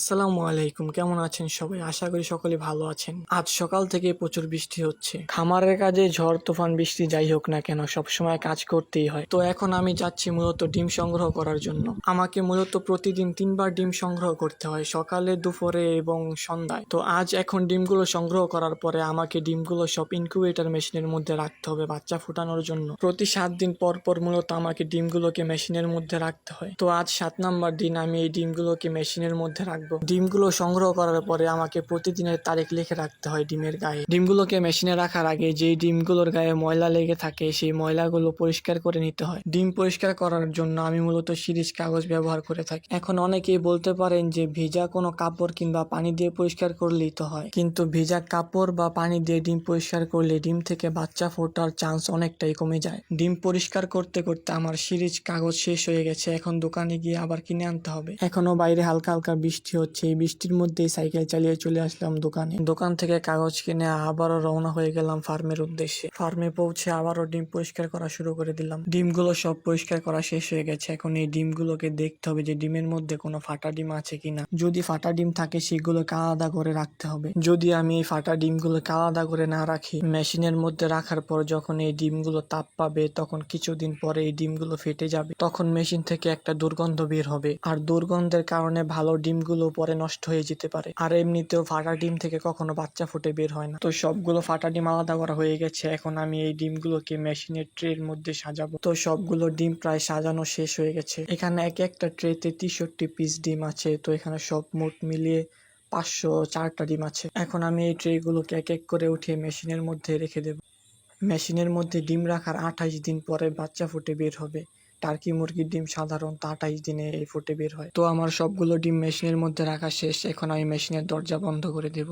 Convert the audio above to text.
আসসালামু আলাইকুম, কেমন আছেন সবাই? আশা করি সকলে ভালো আছেন। আজ সকাল থেকে প্রচুর বৃষ্টি হচ্ছে। খামারের কাজে ঝড় তুফান বৃষ্টি যাই হোক না কেন সবসময় কাজ করতেই হয়। তো এখন আমি যাচ্ছি মূলত ডিম সংগ্রহ করার জন্য। আমাকে মূলত প্রতিদিন 3 বার ডিম সংগ্রহ করতে হয়, সকালে, দুপুরে এবং সন্ধ্যায়। তো আজ এখন ডিমগুলো সংগ্রহ করার পরে আমাকে ডিমগুলো সব ইনকিউবেটর মেশিনের মধ্যে রাখতে হবে বাচ্চা ফুটানোর জন্য। প্রতি 7 দিন পর পর মূলত আমাকে ডিমগুলোকে মেশিনের মধ্যে রাখতে হয়। তো আজ 7 নম্বর দিন আমি এই ডিমগুলোকে মেশিনের মধ্যে রাখবো। ডিমগুলো সংগ্রহ করার পরে আমাকে প্রতিদিনের তারিখ লিখে রাখতে হয় ডিমের গায়ে। ডিমগুলোকে মেশিনে রাখার আগে যেই ডিমগুলোর গায়ে ময়লা লেগে থাকে সেই ময়লাগুলো পরিষ্কার করে নিতে হয়। ডিম পরিষ্কার করার জন্য আমি মূলত সিরিজ কাগজ ব্যবহার করে থাকি। এখন অনেকেই বলতে পারেন যে ভিজা কোনো কাপড় কিংবা পানি দিয়ে পরিষ্কার করলেই তো হয়, কিন্তু ভিজা কাপড় বা পানি দিয়ে ডিম পরিষ্কার করলে ডিম থেকে বাচ্চা ফোটার চান্স অনেকটাই কমে যায়। ডিম পরিষ্কার করতে করতে আমার সিরিজ কাগজ শেষ হয়ে গেছে, এখন দোকানে গিয়ে আবার কিনে আনতে হবে। এখনো বাইরে হালকা হালকা বৃষ্টি হচ্ছে, এই বৃষ্টির মধ্যেই সাইকেল চালিয়ে চলে আসলাম দোকানে। দোকান থেকে কাগজ কিনে আবারও রওনা হয়ে গেলাম ফার্মের উদ্দেশ্যে। ফার্মে পৌঁছে আবারও ডিম পরিষ্কার করা শুরু করে দিলাম। ডিমগুলো সব পরিষ্কার করা শেষ হয়ে গেছে, এখন এই ডিমগুলোকে দেখতে হবে যে ডিমের মধ্যে কোনো ফাটা ডিম আছে কিনা। যদি ফাটা ডিম থাকে সেগুলোকে আলাদা করে রাখতে হবে। যদি আমি এই ফাটা ডিমগুলোকে আলাদা করে না রাখি, মেশিনের মধ্যে রাখার পর যখন এই ডিমগুলো তাপ পাবে তখন কিছুদিন পরে এই ডিমগুলো ফেটে যাবে, তখন মেশিন থেকে একটা দুর্গন্ধ বের হবে, আর দুর্গন্ধের কারণে ভালো ডিমগুলো পরে নষ্ট হয়ে যেতে পারে। আর এমনিতেও ফাটা ডিম থেকে কখনো বাচ্চা ফুটে বের হয় না। তো সবগুলো ফাটা ডিম আলাদা করা হয়ে গেছে, এখন আমি এই ডিমগুলোকে মেশিনের ট্রের মধ্যে সাজাবো। তো সবগুলো ডিম প্রায় সাজানো শেষ হয়ে গেছে। এখানে এক একটা ট্রেতে 63 পিস ডিম আছে। তো এখানে সব মোট মিলিয়ে 504টা ডিম আছে। এখন আমি এই ট্রেগুলোকে এক এক করে উঠিয়ে মেশিনের মধ্যে রেখে দেব। মেশিনের মধ্যে ডিম রাখার 28 দিন পরে বাচ্চা ফুটে বের হবে। টার্কি মুরগির ডিম সাধারণত 28 দিনে এই ফুটে বের হয়। তো আমার সবগুলো ডিম মেশিনের মধ্যে রাখা শেষ, এখন আমি মেশিনের দরজা বন্ধ করে দেব।